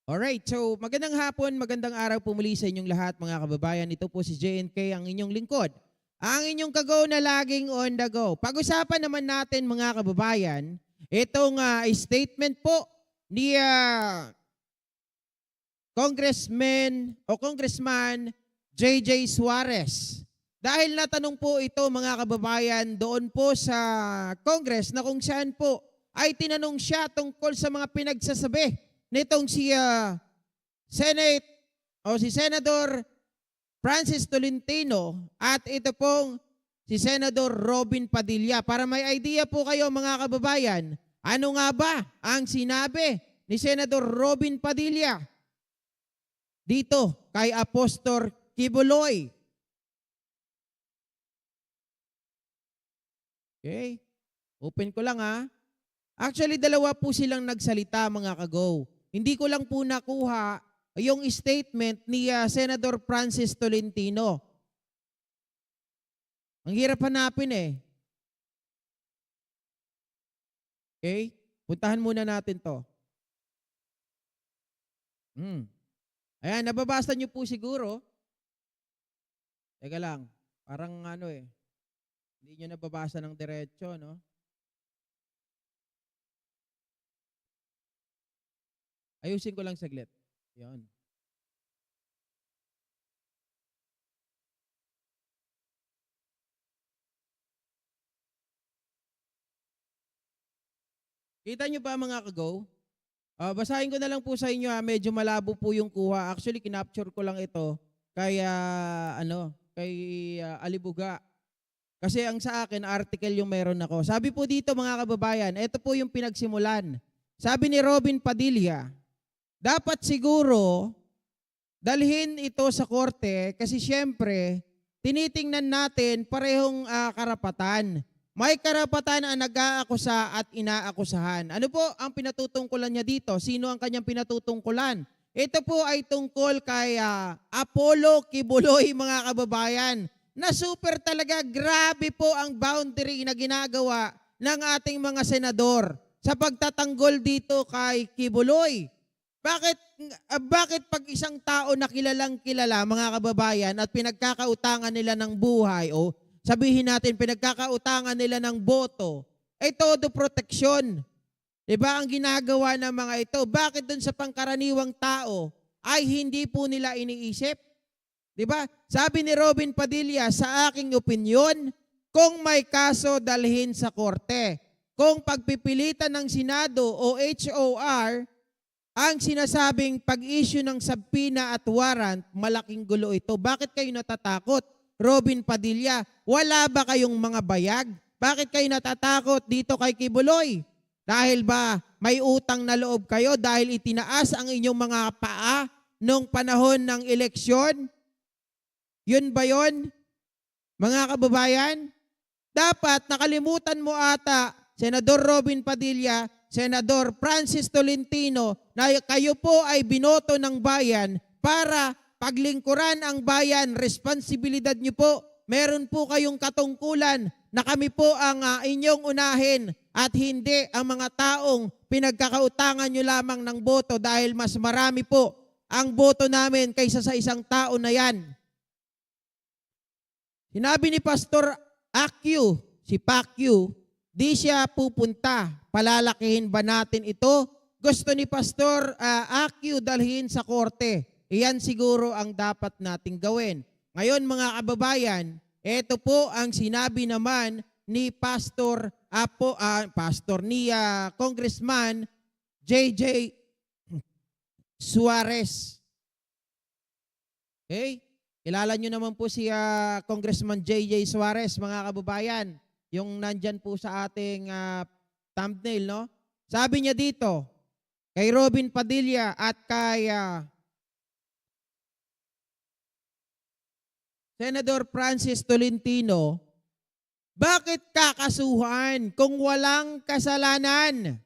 Alright, so magandang hapon, magandang araw po muli sa inyong lahat mga kababayan. Ito po si JNK, ang inyong lingkod. Ang inyong kagaw na laging on the go. Pag-usapan naman natin mga kababayan, itong statement po ni Congressman JJ Suarez. Dahil natanong po ito mga kababayan doon po sa Congress na kung saan po ay tinanong siya tungkol sa mga pinagsasabi nitong si Senate o si Senador Francis Tolentino at ito pong si Senador Robin Padilla. Para may idea po kayo mga kababayan, ano nga ba ang sinabi ni Senador Robin Padilla dito kay Apostol Kibuloy? Okay, open ko lang ha. Actually, dalawa po silang nagsalita mga kagaw. Hindi ko lang po nakuha yung statement ni Senador Francis Tolentino. Ang hirap hanapin eh. Okay? Puntahan muna natin to. Ayan, nababasa niyo po siguro. Teka lang, parang ano eh. Hindi niyo nababasa ng diretso, no? Ayusin ko lang saglit. Yan. Kita nyo ba mga kagaw? Basahin ko na lang po sa inyo medyo malabo po yung kuha. Actually, kinapture ko lang ito kay, kay Alibuga. Kasi ang sa akin, article yung meron ako. Sabi po dito mga kababayan, ito po yung pinagsimulan. Sabi ni Robin Padilla, dapat siguro dalhin ito sa korte kasi siyempre tinitingnan natin parehong karapatan. May karapatan ang nag-aakusa at inaakusahan. Ano po ang pinatutungkulan niya dito? Sino ang kanyang pinatutungkulan? Ito po ay tungkol kay Apollo Kibuloy mga kababayan na super talaga grabe po ang boundary na ginagawa ng ating mga senador sa pagtatanggol dito kay Kibuloy. Bakit pag isang tao na kilalang kilala, mga kababayan, at pinagkakautangan nila ng buhay o sabihin natin pinagkakautangan nila ng boto, ay todo proteksyon. Diba ang ginagawa ng mga ito? Bakit dun sa pangkaraniwang tao ay hindi po nila iniisip? Diba? Sabi ni Robin Padilla, sa aking opinyon, kung may kaso dalhin sa korte. Kung pagpipilitan ng Senado o HOR, ang sinasabing pag-issue ng subpoena at warrant, malaking gulo ito. Bakit kayo natatakot? Robin Padilla, wala ba kayong mga bayag? Bakit kayo natatakot dito kay Kibuloy? Dahil ba may utang na loob kayo dahil itinaas ang inyong mga paa nung panahon ng eleksyon? Yun ba yun? Mga kababayan, dapat nakalimutan mo ata, Senador Robin Padilla, Senador Francis Tolentino, na kayo po ay binoto ng bayan para paglingkuran ang bayan, responsibilidad niyo po. Meron po kayong katungkulan na kami po ang inyong unahin at hindi ang mga taong pinagkakautangan nyo lamang ng boto dahil mas marami po ang boto namin kaysa sa isang tao na yan. Sinabi ni Pastor Akyu, si Pakyu, di siya pupunta. Palalakihin ba natin ito? Gusto ni Pastor Akyu dalhin sa korte. Iyan siguro ang dapat nating gawin. Ngayon mga kababayan, ito po ang sinabi naman ni Congressman JJ Suarez. Okay? Kilala nyo naman po si Congressman JJ Suarez mga kababayan. Yung nandyan po sa ating thumbnail, no? Sabi niya dito, kay Robin Padilla at kay Senador Francis Tolentino, bakit kakasuhan kung walang kasalanan?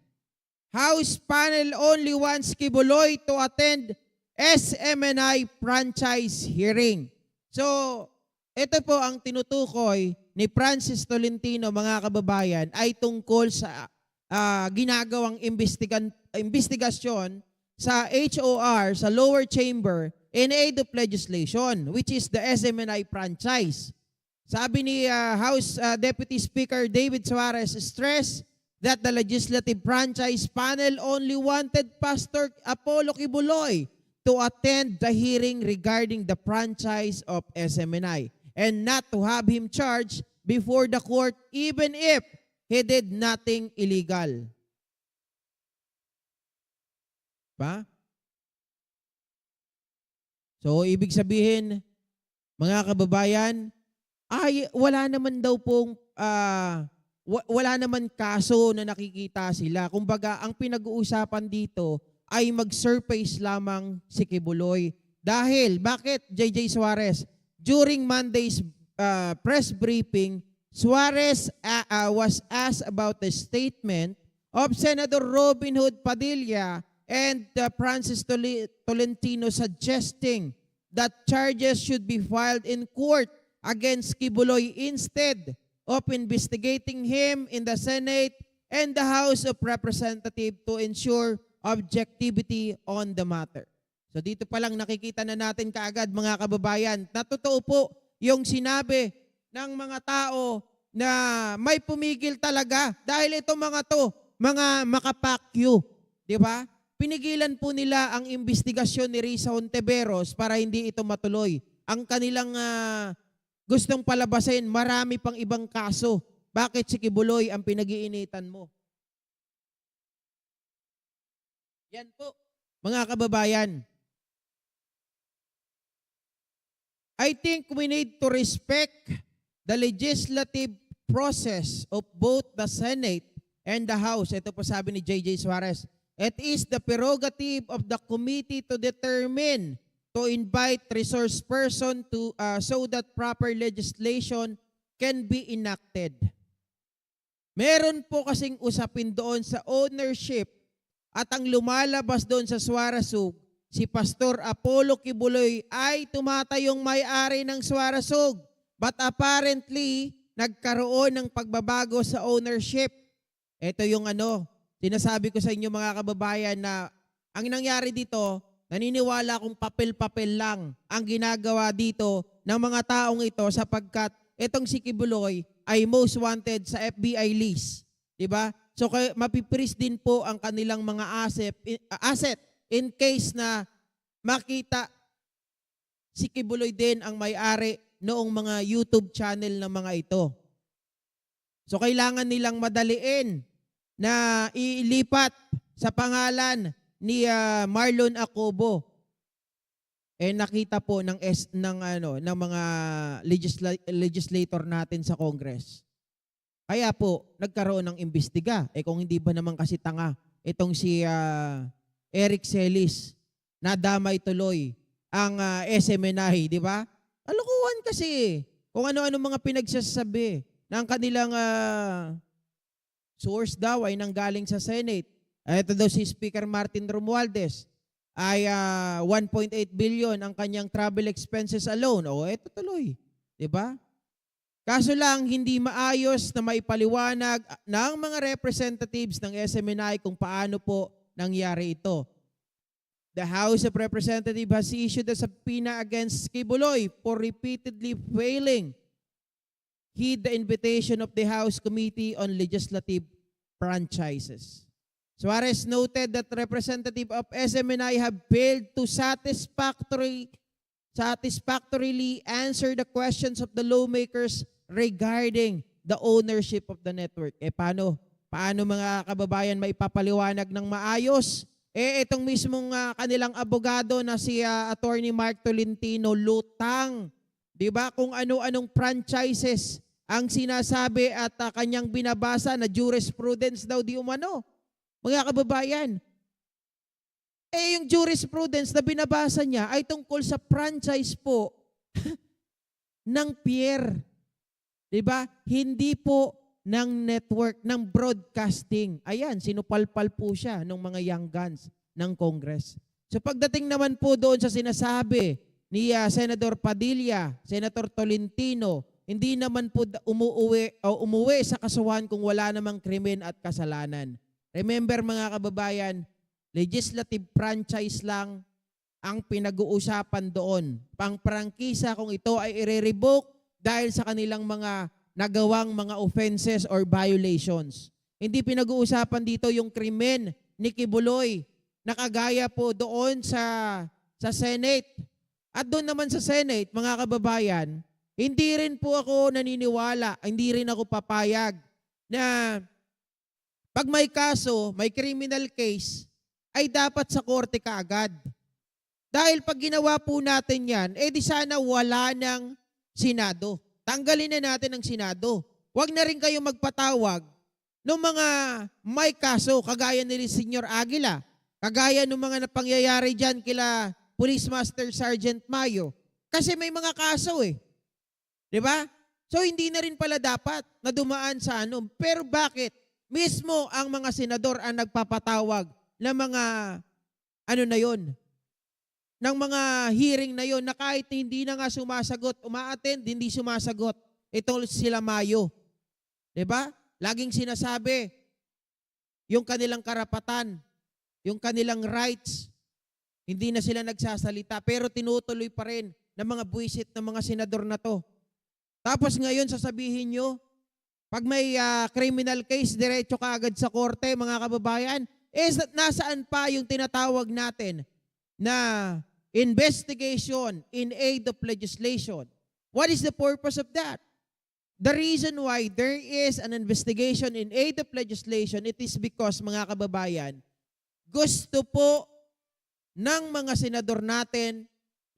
House panel only wants Kibuloy to attend SMNI franchise hearing. So, ito po ang tinutukoy ni Francis Tolentino, mga kababayan, ay tungkol sa ginagawang investigasyon sa HOR, sa lower chamber, in aid of legislation, which is the SMNI franchise. Sabi ni House Deputy Speaker David Suarez stressed that the legislative franchise panel only wanted Pastor Apollo Kibuloy to attend the hearing regarding the franchise of SMNI and not to have him charged before the court even if he did nothing illegal. Pa? So, ibig sabihin, mga kababayan, ay wala naman daw pong, wala naman kaso na nakikita sila. Kumbaga, ang pinag-uusapan dito ay mag-surface lamang si Kibuloy. Dahil, bakit JJ Suarez? During Monday's press briefing, Suarez was asked about the statement of Senator Robin Hood Padilla and Francis Tolentino suggesting that charges should be filed in court against Kibuloy instead of investigating him in the Senate and the House of Representatives to ensure objectivity on the matter. So dito pa lang nakikita na natin kaagad mga kababayan na totoo po yung sinabi ng mga tao na may pumigil talaga dahil itong mga to, mga makapakyu, di ba? Pinigilan po nila ang investigasyon ni Risa Hontiveros para hindi ito matuloy. Ang kanilang gustong palabasin, marami pang ibang kaso. Bakit si Kibuloy ang pinag-iinitan mo? Yan po, mga kababayan. I think we need to respect the legislative process of both the Senate and the House. Ito po sabi ni JJ Suarez. It is the prerogative of the committee to determine to invite resource person to so that proper legislation can be enacted. Meron po kasing usapin doon sa ownership at ang lumalabas doon sa Suarezug, si Pastor Apollo Kibuloy ay tumatayong may-ari ng Suarezug. But apparently, nagkaroon ng pagbabago sa ownership. Ito yung sinasabi ko sa inyo mga kababayan na ang nangyari dito, naniniwala akong papel-papel lang ang ginagawa dito ng mga taong ito sapagkat itong si Kibuloy ay most wanted sa FBI list. Diba? So mapipris din po ang kanilang mga asset in case na makita si Kibuloy din ang may-ari noong mga YouTube channel ng mga ito. So kailangan nilang madaliin na ilipat sa pangalan ni Marlon Acobo. Nakita po ng mga legislator natin sa Congress. Kaya po nagkaroon ng imbestiga. Kung hindi ba naman kasi tanga itong si Eric Celis, nadamay tuloy ang SMNI, di ba? Kalokohan kasi kung ano-ano mga pinagsasabi ng kanilang source daw ay nanggaling sa Senate. Ito daw si Speaker Martin Romualdez ay 1.8 billion ang kanyang travel expenses alone. Ito tuloy. Diba? Kaso lang, hindi maayos na maipaliwanag ng mga representatives ng SMNI kung paano po nangyari ito. The House of Representatives has issued a subpoena against Kibuloy for repeatedly failing heed the invitation of the House Committee on Legislative Franchises. Suarez noted that representative of SMNI have failed to satisfactorily answer the questions of the lawmakers regarding the ownership of the network. Paano mga kababayan maipapaliwanag ng maayos? Itong mismong kanilang abogado na si Attorney Mark Tolentino, lutang. Diba? Kung ano-anong franchises ang sinasabi at kanyang binabasa na jurisprudence daw di umano. Mga kababayan, yung jurisprudence na binabasa niya ay tungkol sa franchise po ng Pierre. Diba? Hindi po ng network, ng broadcasting. Ayan, sinupalpal po siya ng mga young guns ng Congress. So pagdating naman po doon sa sinasabi ni Senator Padilla, Senator Tolentino, hindi naman po umuwi sa kasuhan kung wala namang krimen at kasalanan. Remember mga kababayan, Legislative franchise lang ang pinag-uusapan doon. Pang-prangkisa kung ito ay i-revoke dahil sa kanilang mga nagawang mga offenses or violations. Hindi pinag-uusapan dito yung krimen ni Kibuloy na kagaya po doon sa Senate. At doon naman sa Senate, mga kababayan, hindi rin po ako naniniwala, hindi rin ako papayag na pag may kaso, may criminal case, ay dapat sa korte kaagad. Dahil pag ginawa po natin yan, di sana wala ng Senado. Tanggalin na natin ang Senado. Huwag na rin kayong magpatawag ng mga may kaso, kagaya ni Senior Aguila, kagaya ng mga napangyayari dyan kila Police Master Sergeant Mayo. Kasi may mga kaso Di ba? So hindi na rin pala dapat na dumaan sa ano. Pero bakit? Mismo ang mga senador ang nagpapatawag ng mga ano na yon, ng mga hearing na yon na kahit hindi na nga sumasagot, uma-attend, hindi sumasagot. Ito sila Mayo. Diba? Laging sinasabi, yung kanilang karapatan, yung kanilang rights, hindi na sila nagsasalita, pero tinutuloy pa rin ng mga buwisit ng mga senador na to. Tapos ngayon sasabihin nyo, pag may criminal case, diretso ka agad sa korte, mga kababayan, nasaan pa yung tinatawag natin na investigation in aid of legislation? What is the purpose of that? The reason why there is an investigation in aid of legislation, it is because, mga kababayan, gusto po ng mga senador natin,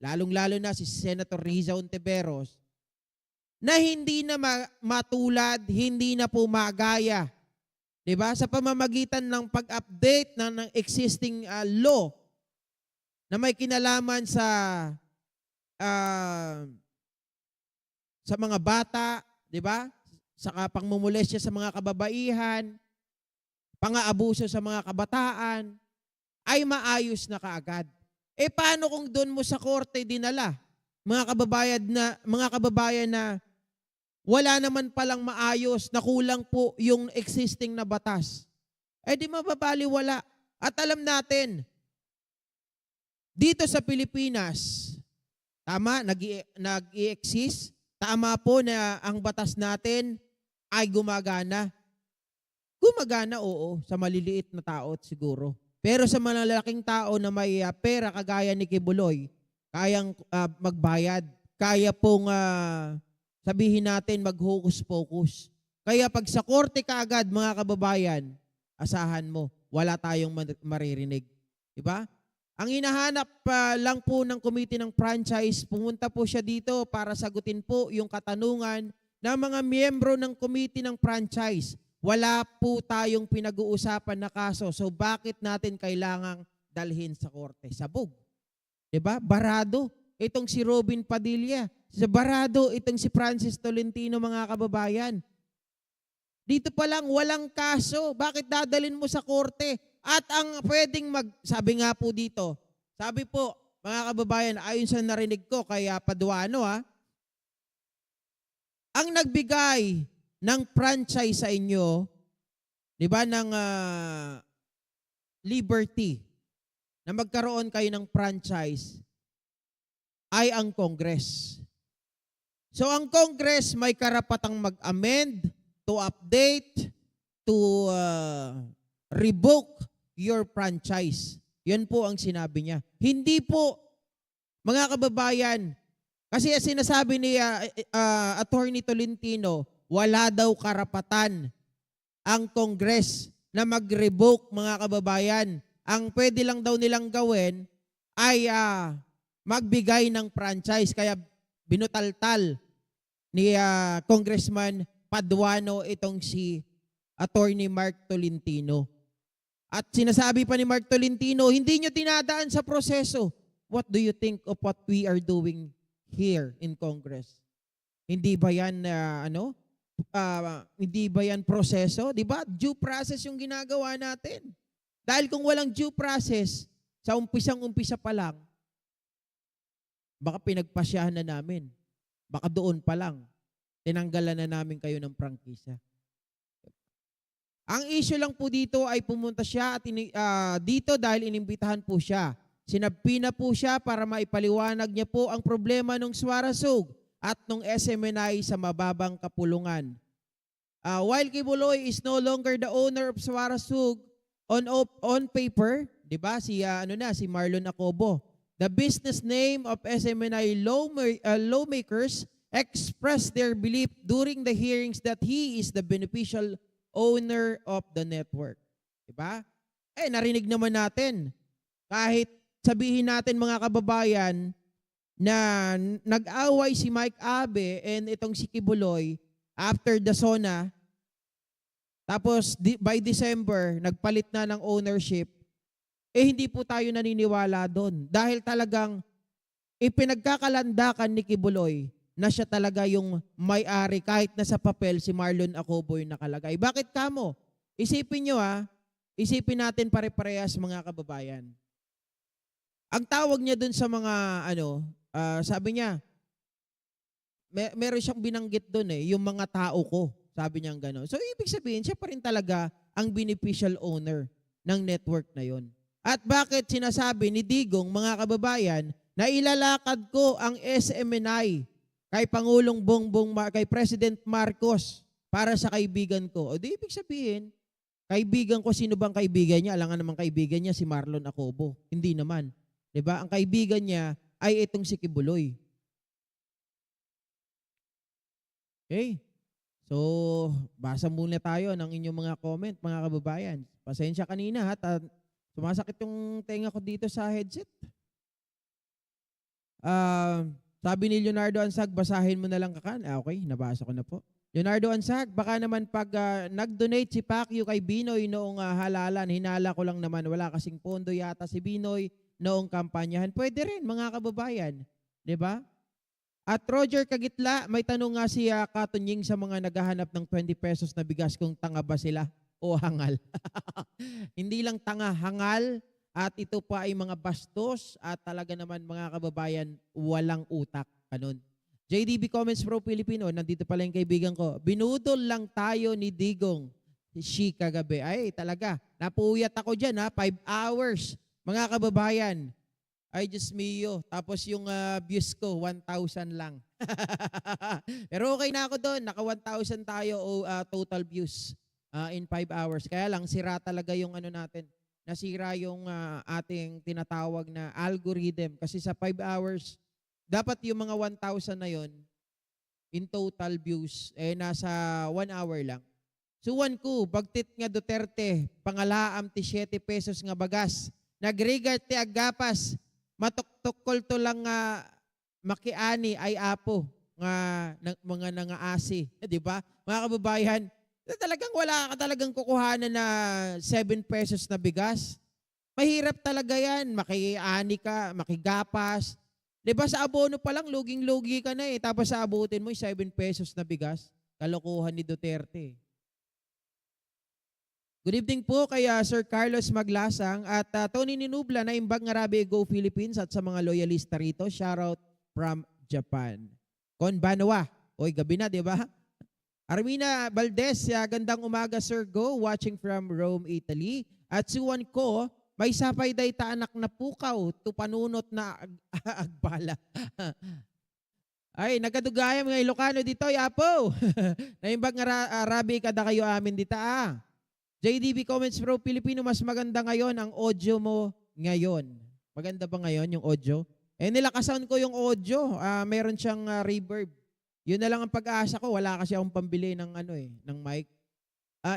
lalong-lalo na si Senator Riza Ontiveros, na hindi na matulad, hindi na po magaya. Diba? Sa pamamagitan ng pag-update ng existing law na may kinalaman sa mga bata, diba? Sa pangmumulestya sa mga kababaihan, pang-aabuso sa mga kabataan, ay maayos na kaagad. Paano kung doon mo sa korte dinala? Mga kababayan na wala naman palang maayos, na kulang po yung existing na batas. Di mababaliwala. At alam natin, dito sa Pilipinas, tama, nag-i-exist, tama po na ang batas natin ay gumagana. Gumagana, oo, sa maliliit na tao siguro. Pero sa malalaking tao na may pera kagaya ni Kibuloy, kayang magbayad, kaya pong sabihin natin mag-hocus-pocus. Kaya pag sa korte kaagad, mga kababayan, asahan mo, wala tayong maririnig. Diba? Ang hinahanap lang po ng committee ng franchise, pumunta po siya dito para sagutin po yung katanungan ng mga miyembro ng committee ng franchise. Wala po tayong pinag-uusapan na kaso, so bakit natin kailangang dalhin sa korte? Sabog. Diba? Barado. Itong si Robin Padilla. Sa barado, itong si Francis Tolentino, mga kababayan. Dito pa lang, walang kaso. Bakit dadalhin mo sa korte? At ang pwedeng sabi nga po dito, sabi po, mga kababayan, ayon sa narinig ko, kaya Paduano ang nagbigay ng franchise sa inyo, di ba, ng liberty, na magkaroon kayo ng franchise, ay ang Congress. So ang Congress may karapatang mag-amend, to update, to revoke your franchise. Yan po ang sinabi niya. Hindi po, mga kababayan, kasi sinasabi ni Attorney Tolentino, wala daw karapatan ang Congress na mag-revoke, mga kababayan. Ang pwede lang daw nilang gawin ay magbigay ng franchise. Kaya binutaltal ni Congressman Paduano itong si Attorney Mark Tolentino. At sinasabi pa ni Mark Tolentino, hindi nyo dinadaan sa proseso. What do you think of what we are doing here in Congress? Hindi ba yan hindi ba yan proseso? Di ba? Due process yung ginagawa natin. Dahil kung walang due process, sa umpisang-umpisa pa lang, baka pinagpasyahan na namin. Baka doon pa lang, tinanggalan na namin kayo ng prangkisa. Ang issue lang po dito ay pumunta siya at dito dahil inimbitahan po siya. Sinabi na po siya para maipaliwanag niya po ang problema ng Suarasug at ng SMNI sa mababang kapulungan. While Kibuloy is no longer the owner of Suarasug on paper, 'di ba? Si Marlon Acobo. The business name of SMNI lawmakers expressed their belief during the hearings that he is the beneficial owner of the network. 'Di ba? Narinig naman natin. Kahit sabihin natin mga kababayan na nag-away si Mike Abe and itong si Kibuloy after the SONA, tapos by December, nagpalit na ng ownership, hindi po tayo naniniwala doon. Dahil talagang ipinagkakalandakan ni Kibuloy na siya talaga yung may-ari kahit na sa papel si Marlon Acobo yung nakalagay. Bakit kamo? Isipin nyo isipin natin pare-parehas mga kababayan. Ang tawag niya doon sa mga sabi niya, meron siyang binanggit doon yung mga tao ko. Sabi niya gano'n. So, ibig sabihin, siya pa rin talaga ang beneficial owner ng network na yon. At bakit sinasabi ni Digong, mga kababayan, na ilalakad ko ang SMNI kay kay President Marcos para sa kaibigan ko? O di ibig sabihin, kaibigan ko, sino bang kaibigan niya? Alangan naman kaibigan niya si Marlon Acobo. Hindi naman. 'Di ba? Ang kaibigan niya ay itong si Kibuloy. Okay? So, basa muna tayo ng inyong mga comment, mga kababayan. Pasensya kanina at sumasakit yung tenga ko dito sa headset. Sabi ni Leonardo Ansag, basahin mo na lang kakan. Okay, nabasa ko na po. Leonardo Ansag, baka naman pag nag-donate si Pacquiao kay Binoy noong halalan, hinala ko lang naman, wala kasing pondo yata si Binoy noong kampanyahan. Pwede rin, mga kababayan. 'Di ba? At Roger Kagitla, may tanong nga si Katunying sa mga naghahanap ng 20 pesos na bigas kung tanga ba sila o hangal. Hindi lang tanga, hangal, at ito pa ay mga bastos at talaga naman mga kababayan, walang utak. Ganun. JDB Comments Pro Filipino, nandito pala yung kaibigan ko. Binudol lang tayo ni Digong si kagabi. Ay, talaga. Napuyat ako dyan 5 hours. Mga kababayan, ay Diyos mio. Tapos yung views ko, 1,000 lang. Pero okay na ako doon. Naka 1,000 tayo total views in 5 hours. Kaya lang, sira talaga yung natin. Nasira yung ating tinatawag na algorithm. Kasi sa 5 hours, dapat yung mga 1,000 na yon in total views, nasa 1 hour lang. Suwan ko, bagtit nga Duterte, pangalaam ti 7 pesos nga bagas. Nagregard ti agapas, matuktokol to lang nga makiani ay apo nga mga nangaasi. Di ba? Mga kababayan, talagang wala ka talagang kukuhanan na 7 pesos na bigas. Mahirap talaga yan. Makiani ka, makigapas. Di ba sa abono pa lang, luging-lugi ka na Tapos sa abutin mo, 7 pesos na bigas. Kalokohan ni Duterte. Good evening po kay Sir Carlos Maglasang at Tony Ninubla na imbag nga Rabi Go Philippines at sa mga loyalista rito. Shoutout from Japan. Konbanwa. Oy, gabi na, di ba? Armina Valdez, gandang umaga Sir Go, watching from Rome, Italy. At suwan ko, may sapay day ta anak na pukaw, tupanunot na agbala. Ay, nagadugayam nga Ilocano dito, yapo. Naimbag nga Rabi kada kayo amin dito JDB Comments Pro Filipino, mas maganda ngayon ang audio mo ngayon. Maganda ba ngayon yung audio? Nilakasan ko yung audio. Meron siyang reverb. Yun na lang ang pag-asa ko. Wala kasi akong pambili ng ng mic.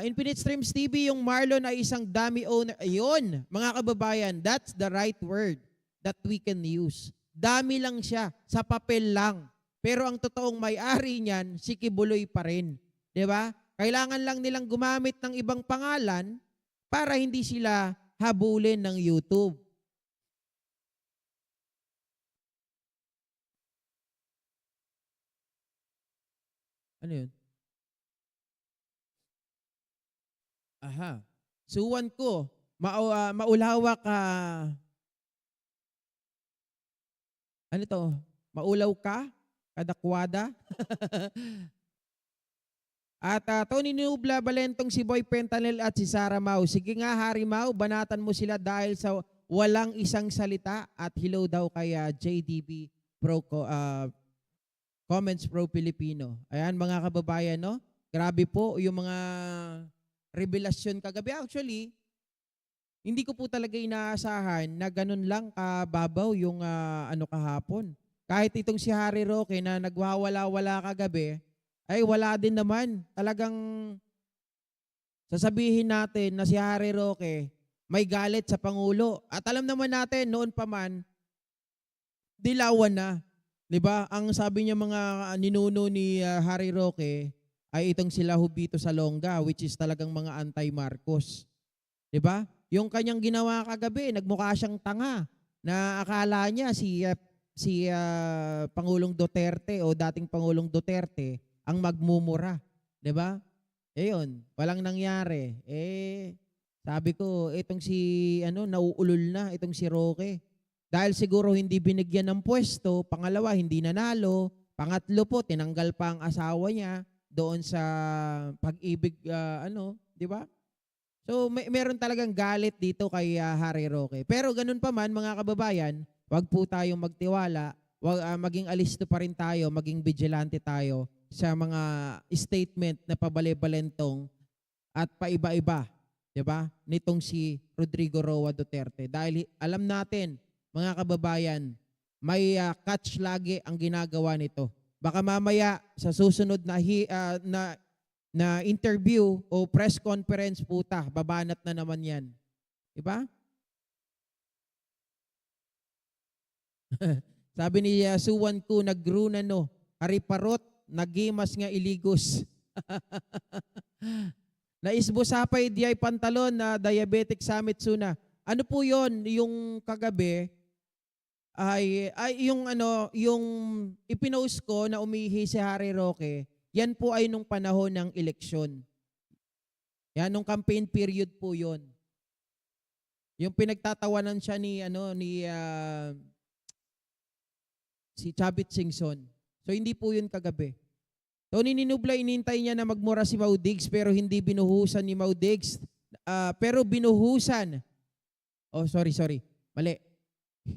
Infinite Streams TV, yung Marlon ay isang dummy owner. Ayun, mga kababayan, that's the right word that we can use. Dummy lang siya, sa papel lang. Pero ang totoong may-ari niyan, si Kibuloy pa rin. 'Di ba? Kailangan lang nilang gumamit ng ibang pangalan para hindi sila habulin ng YouTube. Ano yun? Aha. Suwan ko, maulawak ka. Ano to? Maulaw ka? Kadakwada? At Tony Nubla, Balentong, si Boy Pentanel at si Sarah Mau. Sige nga, Harry Mau, banatan mo sila dahil sa walang isang salita at hello daw kay JDB Comments Pro Filipino. Ayan mga kababayan, no? Grabe po yung mga revelasyon kagabi. Actually, hindi ko po talaga inaasahan na ganun lang kababaw yung kahapon. Kahit itong si Harry Roque na nagwawala-wala kagabi, ay wala din naman. Talagang sasabihin natin na si Harry Roque may galit sa Pangulo. At alam naman natin, noon pa man, dilawan na. 'Di ba? Ang sabi niya mga ninuno ni Harry Roque ay itong sila Hubito Salonga, which is talagang mga anti-Marcos. 'Di ba? Yung kanyang ginawa kagabi, nagmukha siyang tanga na akala niya si Pangulong Duterte o dating Pangulong Duterte ang magmumura, 'di ba? Ayun, walang nangyari. Sabi ko, itong si nauulol na itong si Roque. Dahil siguro hindi binigyan ng pwesto, pangalawa hindi nanalo, pangatlo po tinanggal pa ang asawa niya doon sa pag-ibig 'di ba? So meron talagang galit dito kay Harry Roque. Pero ganun pa man mga kababayan, wag po tayong magtiwala, wag maging alisto pa rin tayo, maging vigilante tayo sa mga statement na pabali-balentong at paiba-iba, 'di ba? Nitong si Rodrigo Roa Duterte. Dahil alam natin, mga kababayan, may catch lagi ang ginagawa nito. Baka mamaya sa susunod na interview o press conference puta, babanat na naman 'yan. 'Di ba? Sabi ni Suwan ko, nagruna no, hariparot, nagimas nga iligos. Naisbusapay di ay pantalon na diabetic summit suna. Ano po 'yon? Yung kagabi ay yung yung ipinost ko na umihi si Harry Roque, yan po ay nung panahon ng eleksyon. Yan, nung campaign period po 'yon. Yung pinagtatawanan siya si Chavit Singson. So hindi po 'yun kagabi. Tony Ninubla, inintay niya na magmura si Maudigs pero hindi binuhusan ni Maudigs. Pero binuhusan. Oh, sorry. Mali.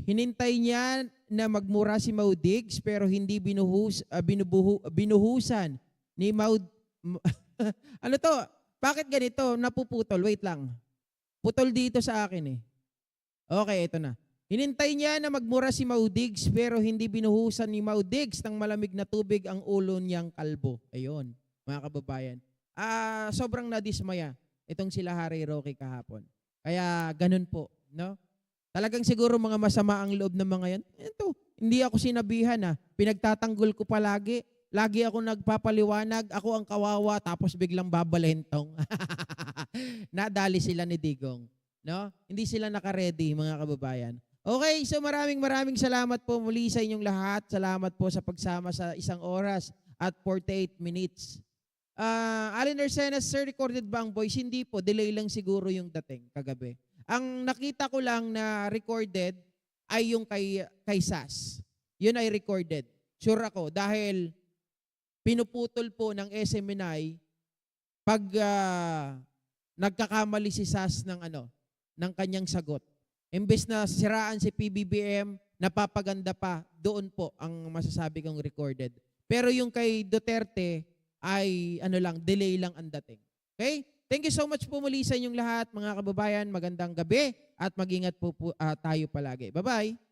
Hinintay niya na magmura si Maudigs pero hindi binuhusan ni Ano to? Bakit ganito? Napuputol. Wait lang. Putol dito sa akin eh. Okay, ito na. Hinintay niya na magmura si Maudigs pero hindi binuhusan ni Maudigs ng malamig na tubig ang ulo niyang kalbo. Ayun, mga kababayan. Sobrang nadismaya itong sila Harry Roque kahapon. Kaya ganun po, no? Talagang siguro mga masama ang loob ng mga yan. Ito, hindi ako sinabihan pinagtatanggol ko palagi. Lagi ako nagpapaliwanag, ako ang kawawa, tapos biglang babalentong. Nadali sila ni Digong. No? Hindi sila naka-ready, mga kababayan. Okay, so maraming salamat po muli sa inyong lahat. Salamat po sa pagsama sa 1 oras at 48 minutes. Alin Arsenas, sir, recorded ba ang voice? Hindi po, delay lang siguro yung dating kagabi. Ang nakita ko lang na recorded ay yung kay SAS. Yun ay recorded. Sure ako dahil pinuputol po ng SMNI pag nagkakamali si SAS ng kanyang sagot. Imbes na siraan si PBBM, napapaganda pa, doon po ang masasabi kong recorded. Pero yung kay Duterte ay delay lang ang dating. Okay? Thank you so much po muli sa inyong lahat, mga kababayan. Magandang gabi at mag-ingat po tayo palagi. Bye-bye!